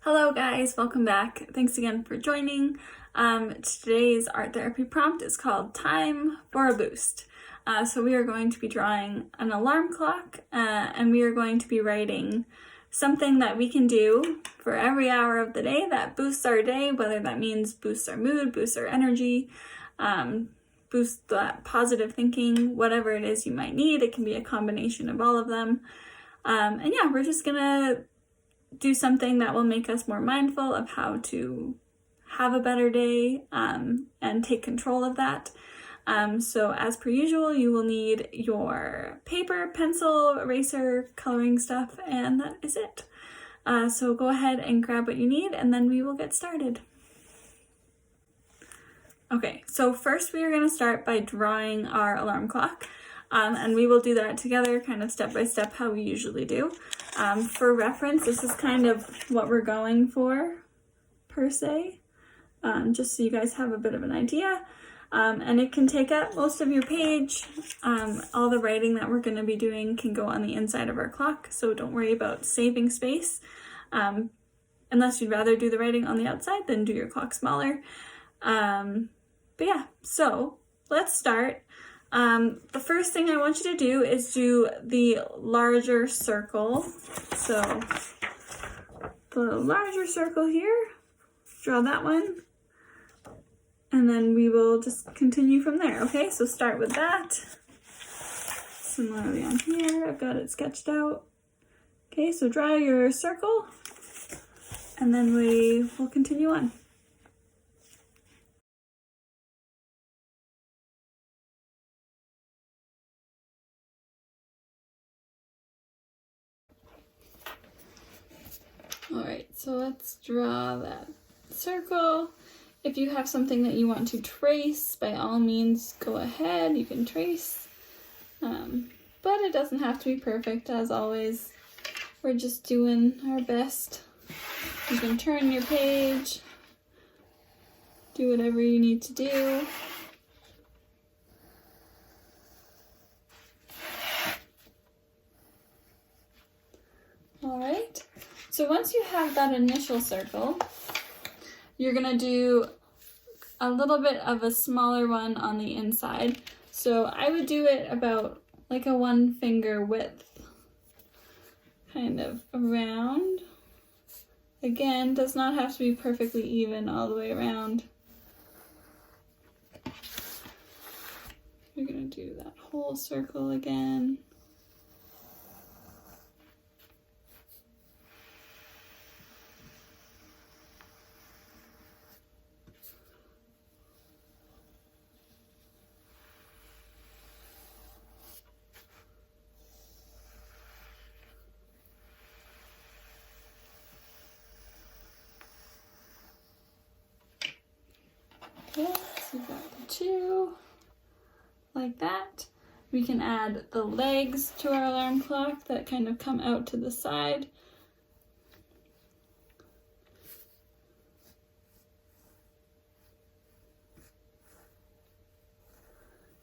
Hello guys, welcome back. Thanks again for joining. Today's art therapy prompt is called Time for a Boost. So we are going to be drawing an alarm clock and we are going to be writing something that we can do for every hour of the day that boosts our day, whether that means boosts our mood, boosts our energy, boosts that positive thinking, whatever it is you might need. It can be a combination of all of them. And yeah, we're just gonna do something that will make us more mindful of how to have a better day and take control of that. So as per usual, you will need your paper, pencil, eraser, coloring stuff, and that is it. So go ahead and grab what you need and then we will get started. Okay, so first we are going to start by drawing our alarm clock. And we will do that together, kind of step by step, how we usually do. For reference, this is kind of what we're going for, per se, just so you guys have a bit of an idea. And it can take up most of your page. All the writing that we're going to be doing can go on the inside of our clock, so don't worry about saving space. Unless you'd rather do the writing on the outside, then do your clock smaller. But yeah, so let's start. The first thing I want you to do is do the larger circle. So the larger circle here, draw that one, and then we will just continue from there. Okay, so start with that. Similarly on here, I've got it sketched out. Okay, so draw your circle, and then we will continue on. Alright, so let's draw that circle. If you have something that you want to trace, by all means go ahead, you can trace. But it doesn't have to be perfect, as always. We're just doing our best. You can turn your page, do whatever you need to do. Alright. So once you have that initial circle, you're gonna do a little bit of a smaller one on the inside. So I would do it about like a 1 finger width, kind of around. Again, does not have to be perfectly even all the way around. You're gonna do that whole circle again. Okay, so we've got the 2, like that. We can add the legs to our alarm clock that kind of come out to the side.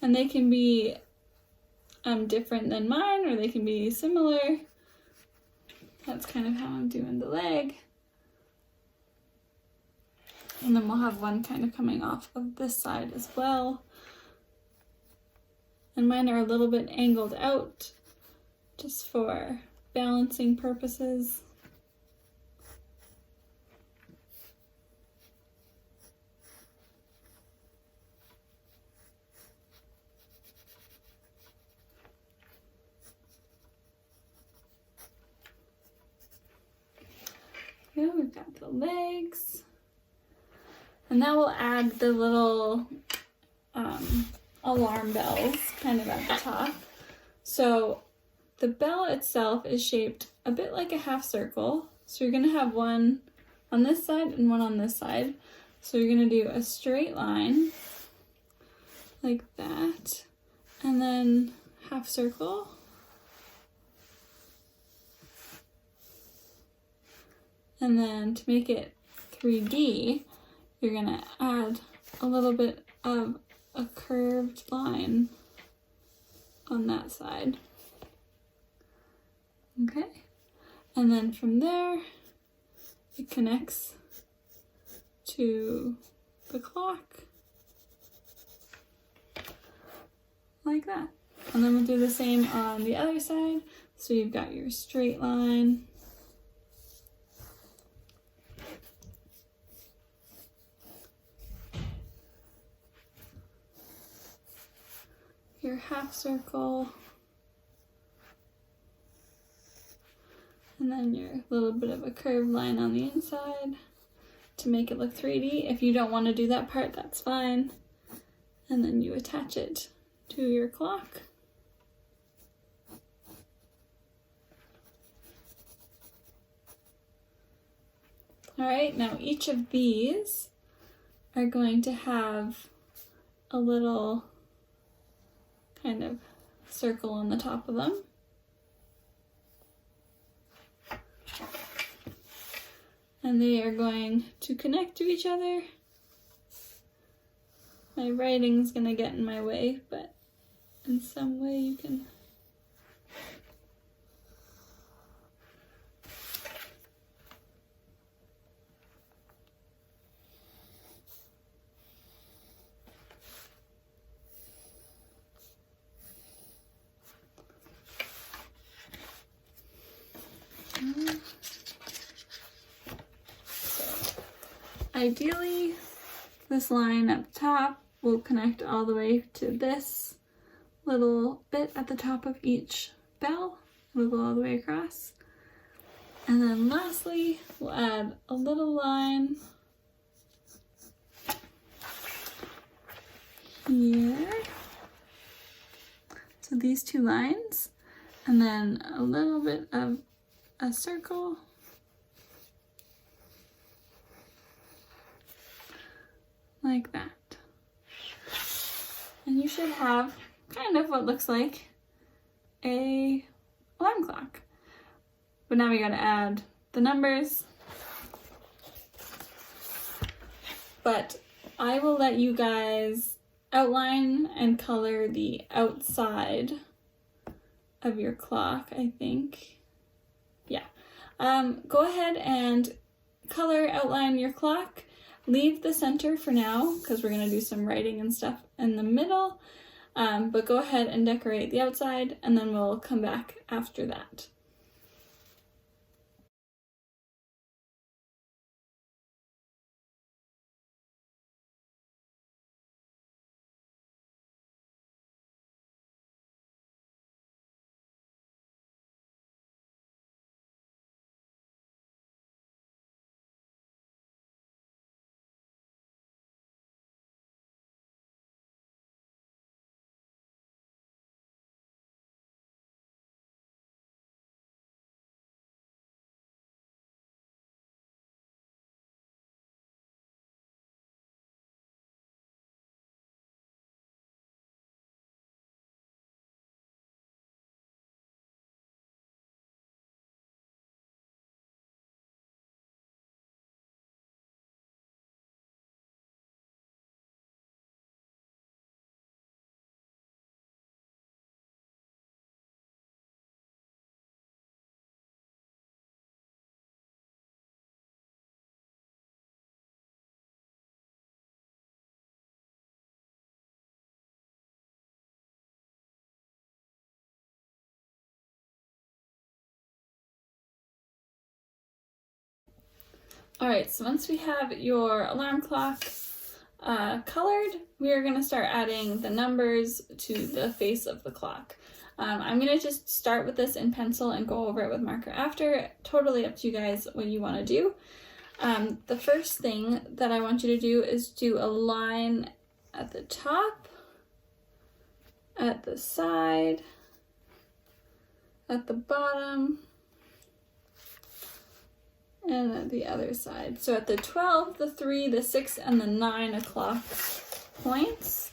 And they can be different than mine, or they can be similar. That's kind of how I'm doing the leg. And then we'll have one kind of coming off of this side as well. And mine are a little bit angled out, just for balancing purposes. Yeah, we've got the legs. And now we'll add the little alarm bells kind of at the top. So the bell itself is shaped a bit like a half circle. So you're going to have one on this side and one on this side. So you're going to do a straight line like that, and then half circle. And then to make it 3D, you're gonna add a little bit of a curved line on that side. Okay, and then from there, it connects to the clock like that. And then we'll do the same on the other side. So you've got your straight line, your half circle, and then your little bit of a curved line on the inside to make it look 3D. If you don't want to do that part, that's fine. And then you attach it to your clock. All right, now each of these are going to have a little kind of circle on the top of them. And they are going to connect to each other. My writing's gonna get in my way, but in some way you can. Ideally, this line up top will connect all the way to this little bit at the top of each bell. It'll go all the way across. And then lastly, we'll add a little line here. So these two lines, and then a little bit of a circle. Like that. And you should have kind of what looks like a alarm clock. But now we gotta add the numbers. But I will let you guys outline and color the outside of your clock, I think. Yeah. Go ahead and color outline your clock. Leave the center for now because we're going to do some writing and stuff in the middle, but go ahead and decorate the outside and then we'll come back after that. All right, so once we have your alarm clock colored, we are going to start adding the numbers to the face of the clock. I'm going to just start with this in pencil and go over it with marker after. Totally up to you guys what you want to do. The first thing that I want you to do is do a line at the top, at the side, at the bottom, and at the other side. So at the 12, the 3, the 6, and the 9 o'clock points,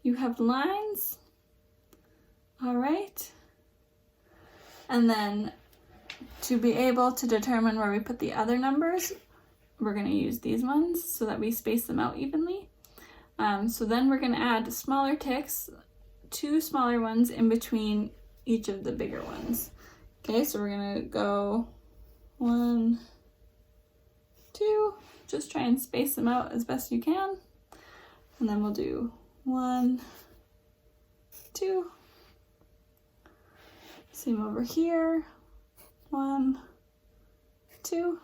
you have lines. All right. And then to be able to determine where we put the other numbers, we're going to use these ones so that we space them out evenly. So then we're going to add smaller ticks, 2 smaller ones in between each of the bigger ones. Okay, so we're going to go 1, just try and space them out as best you can. And then we'll do 1, 2. Same over here. 1, 2.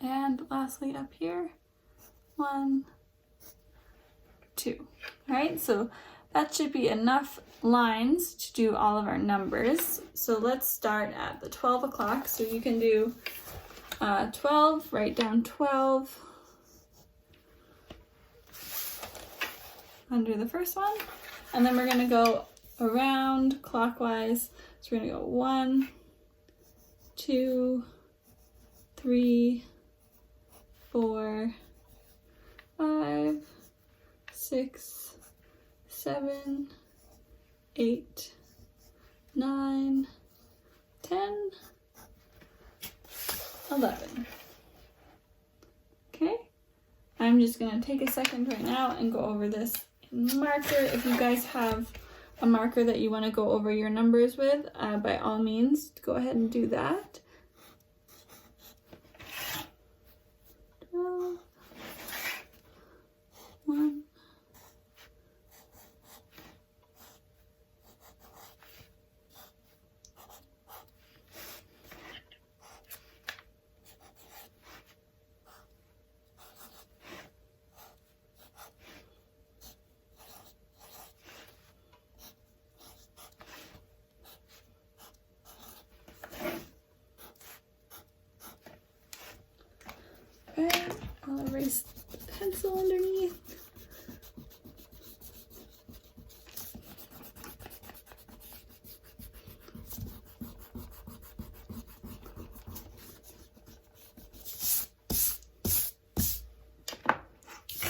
And lastly up here, 1, 2. All right, so that should be enough lines to do all of our numbers. So let's start at the 12 o'clock. So you can do 12, write down 12 under the first one. And then we're gonna go around clockwise. So we're gonna go 1, 2, 3, 4, 5, 6, 7, 8, 9, 10, 11. Okay, I'm just gonna take a second right now and go over this in marker. If you guys have a marker that you want to go over your numbers with, by all means, go ahead and do that. 12, 1, okay, I'll erase the pencil underneath.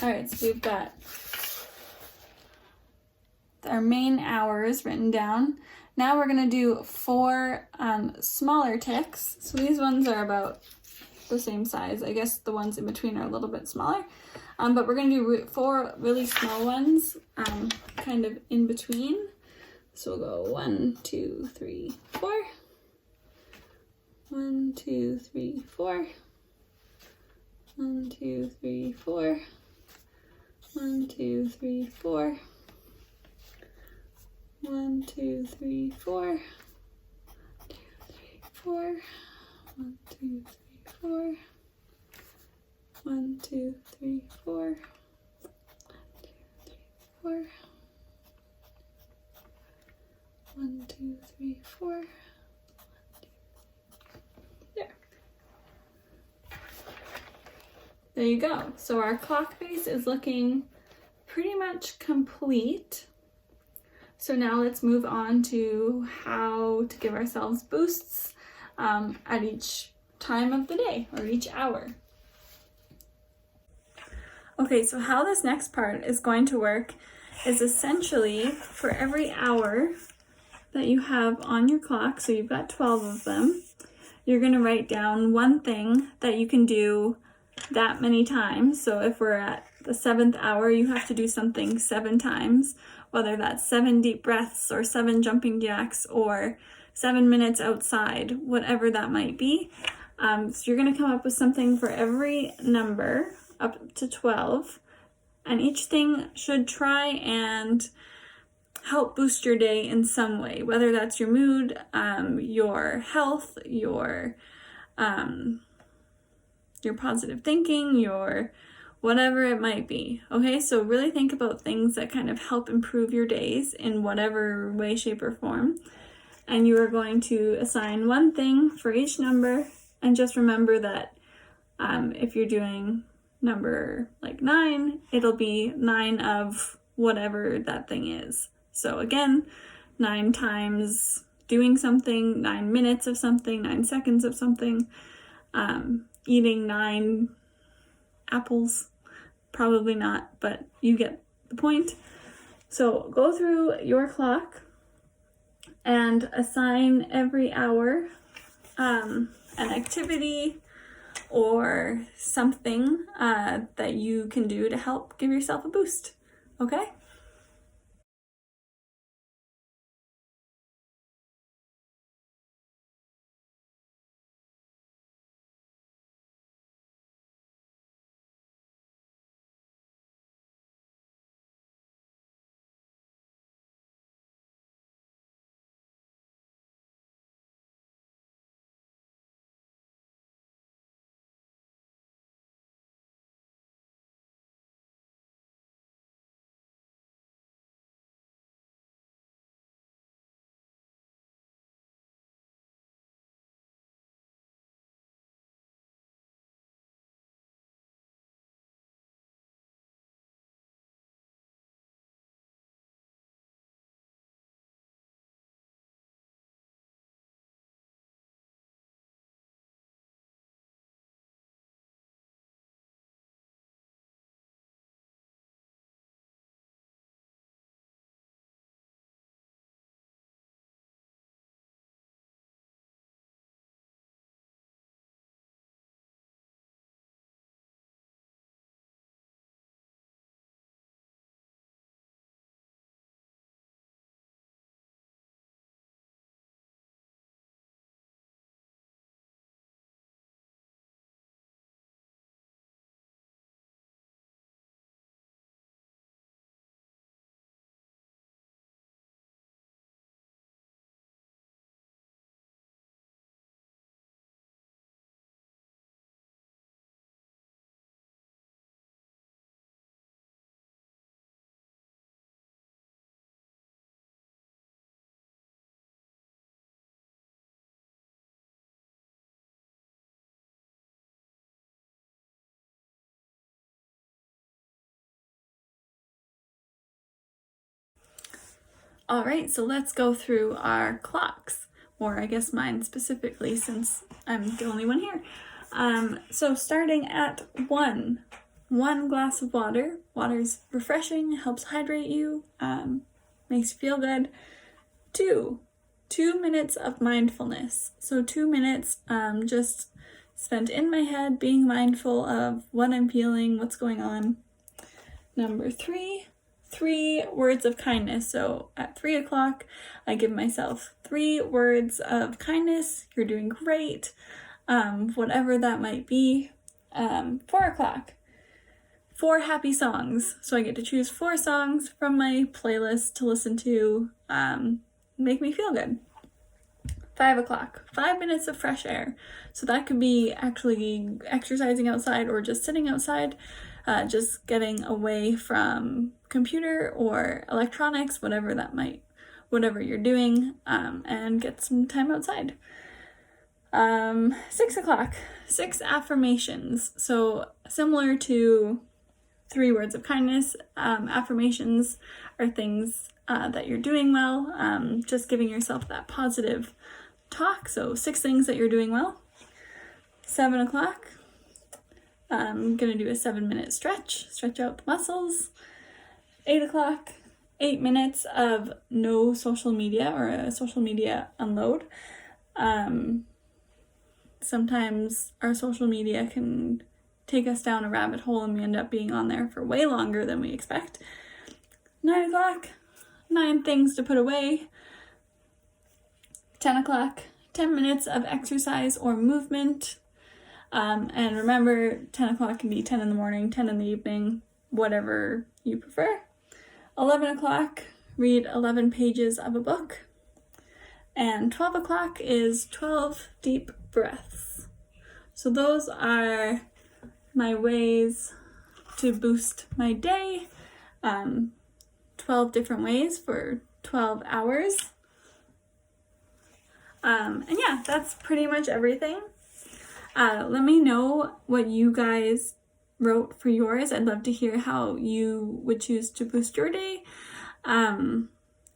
All right, so we've got our main hours written down. Now we're gonna do 4 smaller ticks. So these ones are about the same size. I guess the ones in between are a little bit smaller. But we're gonna do 4 really small ones, kind of in between. So we'll go 1, 2, 3, 4. 1, 2, 3, 4. 1, 2, 3, 4. 1, 2, 3, 4. 1, 2, 3, 4. 2, 3, 4. 1, 2, 3, 4. 1, 2, 3, 4. 1, 2, 3, 4. There you go. So our clock base is looking pretty much complete. So now let's move on to how to give ourselves boosts at each time of the day or each hour. Okay, so how this next part is going to work is essentially for every hour that you have on your clock, so you've got 12 of them, you're going to write down one thing that you can do that many times. So if we're at the 7th hour, you have to do something 7 times, whether that's 7 deep breaths or 7 jumping jacks or 7 minutes outside, whatever that might be. So you're going to come up with something for every number up to 12, and each thing should try and help boost your day in some way, whether that's your mood, your health, your positive thinking, your whatever it might be. Okay, so really think about things that kind of help improve your days in whatever way, shape, or form. And you are going to assign one thing for each number, and just remember that if you're doing number like 9, it'll be 9 of whatever that thing is. So again, 9 times doing something, 9 minutes of something, 9 seconds of something, eating 9 apples, probably not, but you get the point. So go through your clock and assign every hour an activity or something that you can do to help give yourself a boost. Okay? All right, so let's go through our clocks, or I guess mine specifically since I'm the only one here. So starting at 1 glass of water. Water's refreshing, helps hydrate you, makes you feel good. 2 minutes of mindfulness. So 2 minutes just spent in my head being mindful of what I'm feeling, what's going on. Number 3 words of kindness. So at 3 o'clock, I give myself 3 words of kindness. You're doing great, whatever that might be. 4 o'clock, 4 happy songs. So I get to choose 4 songs from my playlist to listen to, make me feel good. 5 o'clock, 5 minutes of fresh air. So that could be actually exercising outside or just sitting outside, just getting away from computer or electronics, whatever you're doing, and get some time outside. 6 o'clock, 6 affirmations. So similar to 3 words of kindness, affirmations are things that you're doing well, just giving yourself that positive talk. So 6 things that you're doing well. 7 o'clock, I'm gonna do a 7-minute stretch out the muscles. 8 o'clock, 8 minutes of no social media or a social media unload. Sometimes our social media can take us down a rabbit hole and we end up being on there for way longer than we expect. 9 o'clock, 9 things to put away. 10 o'clock, 10 minutes of exercise or movement. And remember, 10 o'clock can be 10 in the morning, 10 in the evening, whatever you prefer. 11 o'clock, read 11 pages of a book. And 12 o'clock is 12 deep breaths. So those are my ways to boost my day. 12 different ways for 12 hours. And yeah, that's pretty much everything. Let me know what you guys wrote for yours. I'd love to hear how you would choose to boost your day. And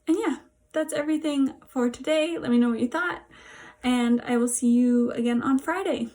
yeah, that's everything for today. Let me know what you thought, and I will see you again on Friday.